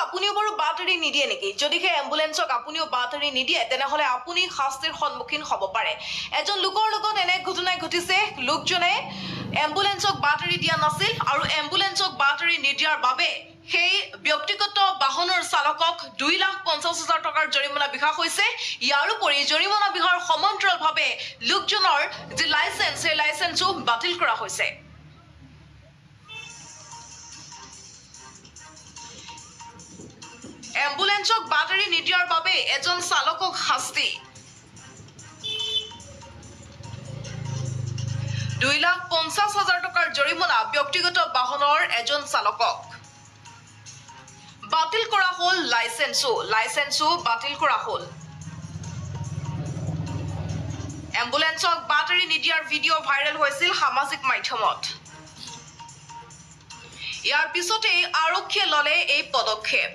আপুনিও বাৰু বাতৰি নিদিয়ে নেকি? যদিহে এম্বুলেন্সক আপুনিও বাতৰি নিদিয়ে তেনেহলে আপুনি শাস্তিৰ সন্মুখীন হ'ব পাৰে। এজন লোকৰ লগত এনে ঘটনা ঘটিছে। লোকজনে এম্বুলেন্সক বাতৰি দিয়া নাছিল আৰু এম্বুলেন্সক বাতৰি নিদিয়াৰ বাবে সেই ব্যক্তিগত বাহনৰ চালকক 2,50,000 টকাৰ জৰিমনা বিহা হৈছে। ইয়াৰ উপৰি জৰিমনা বিহাৰ সমান্তৰালভাৱে লোকজনৰ যি লাইসেন্স সেই লাইসেন্সও বাতিল কৰা হৈছে। এম্বুলেন্সক বাতৰি নিদিয়াৰ বাবে এজন চালকক শাস্তি 2,50,000 টকাৰ জৰিমনা ব্যক্তিগত বাহনৰ এজন চালকক বাতিল কৰা হ'ল। লাইসেন্সও বাতিল কৰা হ'ল। এম্বুলেন্সক বাতৰি নিদিয়াৰ ভিডিঅ' ভাইৰেল হৈছিল সামাজিক মাধ্যমত। ইয়াৰ পিছতে আৰক্ষীয়ে ললে এই পদক্ষেপ।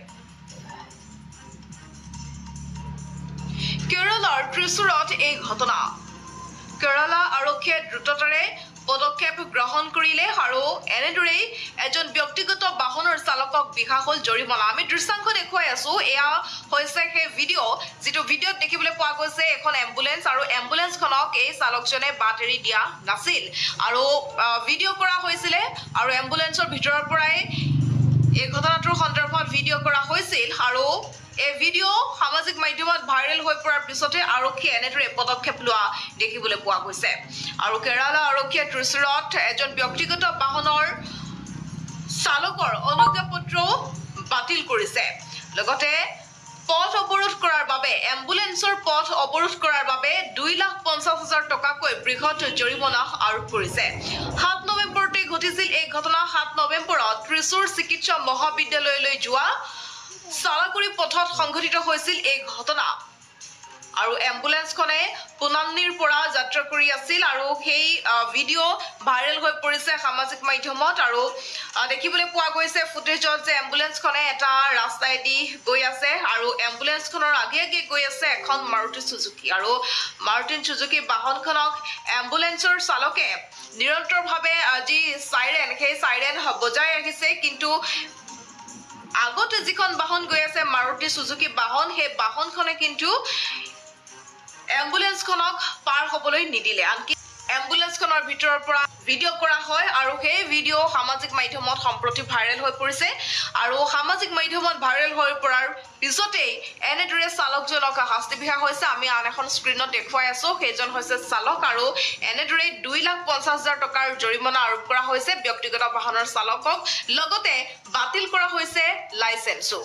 কেৰালাৰ ত্ৰিশুৰত এই ঘটনা। কেৰালা আৰক্ষীয়ে দ্ৰুততাৰে পদক্ষেপ গ্ৰহণ কৰিলে আৰু এনেদৰেই এজন ব্যক্তিগত বাহনৰ চালকক বিহা হ'ল জৰিমনা। আমি দৃশ্যাংশ দেখুৱাই আছো। এয়া হৈছে সেই ভিডিঅ' যিটো ভিডিঅ'ত দেখিবলৈ পোৱা গৈছে এখন এম্বুলেন্স আৰু এম্বুলেন্সখনক এই চালকজনে বাতৰি দিয়া নাছিল আৰু ভিডিঅ' কৰা হৈছিলে আৰু এম্বুলেন্সৰ ভিতৰৰ পৰাই এই ঘটনাটোৰ সন্দৰ্ভত ভিডিঅ' কৰা হৈছিল আৰু এই ভিডিঅ' সামাজিক মাধ্যমত ভাইৰেল হৈ পৰাৰ পিছতে আৰক্ষীয়ে এনেদৰে পদক্ষেপ লোৱা দেখিবলৈ পোৱা গৈছে। আৰু কেৰালা আৰক্ষীয়ে ত্ৰিশুৰত এজন ব্যক্তিগত বাহনৰ চালকৰ অনুজ্ঞাপত্ৰও বাতিল কৰিছে। লগতে পথ অৱৰোধ কৰাৰ বাবে এম্বুলেন্সৰ পথ অৱৰোধ কৰাৰ বাবে 2,50,000 টকাকৈ বৃহৎ জৰিমনা আৰোপ কৰিছে। 7 নৱেম্বৰতে ঘটিছিল এই ঘটনা। 7 নৱেম্বৰত ত্ৰিশুৰ চিকিৎসা মহাবিদ্যালয়লৈ যোৱা চালাকুৰি পথত সংঘটিত হৈছিল এই ঘটনা আৰু এম্বুলেন্সখনে পুনান্নিৰ পৰা যাত্ৰা কৰি আছিল আৰু সেই ভিডিঅ' ভাইৰেল হৈ পৰিছে সামাজিক মাধ্যমত আৰু দেখিবলৈ পোৱা গৈছে ফুটেজত যে এম্বুলেন্সখনে এটা ৰাস্তাইদি গৈ আছে আৰু এম্বুলেন্সখনৰ আগে আগে গৈ আছে এখন মাৰুতি সুজুকি আৰু মাৰুতি সুজুকি বাহনখনক এম্বুলেন্সৰ চালকে নিৰন্তৰভাৱে যি সাইৰেন সেই সাইৰেন বজাই আহিছে, কিন্তু আগতে যিখন বাহন গৈ আছে মাৰুতি সুজুকি বাহন, সেই বাহনখনে কিন্তু এম্বুলেন্সখনক পাৰ হ'বলৈ নিদিলে। আনকি এম্বুলেন্সখনৰ ভিতৰৰ পৰা ভিডিঅ' কৰা হয় আৰু সেই ভিডিঅ' সামাজিক মাধ্যমত সম্প্ৰতি ভাইৰেল হৈ পৰিছে আৰু সামাজিক মাধ্যমত ভাইৰেল হৈ পৰাৰ পিছতেই এনেদৰে চালকজনক শাস্তি বিহা হৈছে। আমি আন এখন স্ক্ৰীণত দেখুৱাই আছো। সেইজন হৈছে চালক আৰু এনেদৰে 2,50,000 টকাৰ জৰিমনা আৰোপ কৰা হৈছে ব্যক্তিগত বাহনৰ চালকক। লগতে বাতিল কৰা হৈছে লাইসেন্সও।